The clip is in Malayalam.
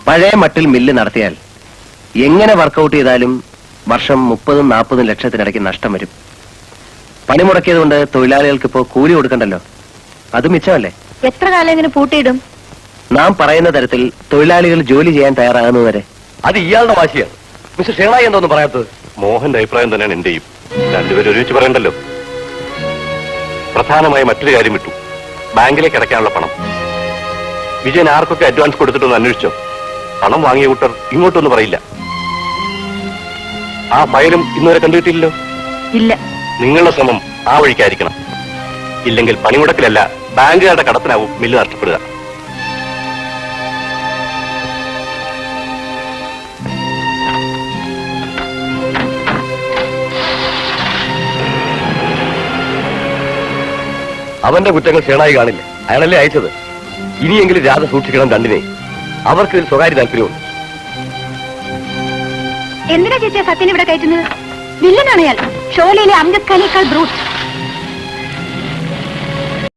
പഴയ മട്ടിൽ മില്ല് നടത്തിയാൽ എങ്ങനെ വർക്കൗട്ട് ചെയ്താലും വർഷം 30-40 ലക്ഷത്തിനിടയ്ക്ക് നഷ്ടം വരും. പണിമുടക്കിയത് കൊണ്ട് തൊഴിലാളികൾക്ക് ഇപ്പോ കൂലി കൊടുക്കണ്ടല്ലോ, അത് മിച്ചമല്ലേ? എത്ര കാലം ഇങ്ങനെ പൂട്ടിയിടും? നാം പറയുന്ന തരത്തിൽ തൊഴിലാളികൾ ജോലി ചെയ്യാൻ തയ്യാറാകുന്നതുവരെ. അത് ഇയാളുടെ വാശിയാണ്. മിസ്റ്റർ ഷേണായി എന്തോന്ന് പറയാത്തത്? മോഹന്റെ അഭിപ്രായം തന്നെയാണ് എന്റെയും. രണ്ടുപേരും ഒരുമിച്ച് പറയണ്ടല്ലോ. പ്രധാനമായി മറ്റൊരു കാര്യം വിട്ടു, ബാങ്കിലേക്ക് അടയ്ക്കാനുള്ള പണം. വിജയൻ ആർക്കൊക്കെ അഡ്വാൻസ് കൊടുത്തിട്ടൊന്ന് അന്വേഷിച്ചോ? പണം വാങ്ങിയ കൂട്ടർ ഇങ്ങോട്ടൊന്നും പറയില്ല. ആ ഫയലും ഇന്നുവരെ കണ്ടുകിട്ടില്ലല്ലോ. ഇല്ല. നിങ്ങളുടെ ശ്രമം ആ വഴിക്കായിരിക്കണം. ഇല്ലെങ്കിൽ പണിമുടക്കിലല്ല, ബാങ്കുകാരുടെ കടത്തിനാവും മില്ല് നഷ്ടപ്പെടുക. അവന്റെ കുറ്റങ്ങൾ ഷേണായി കാണില്ല, അയാളല്ലേ അയച്ചത്. ഇനിയെങ്കിലും രാധ സൂക്ഷിക്കണം രണ്ടിനെ. അവർക്ക് ഇതിൽ സ്വകാര്യ താല്പര്യമുണ്ട്. എന്തിനാ ചേച്ചിയാ സത്യൻ ഇവിടെ കയറ്റുന്നത്? വില്ലനാണ് അയാൾ. ഷോലയിലെ അംഗഖാനേക്കാൾ ബ്രൂട്ട്.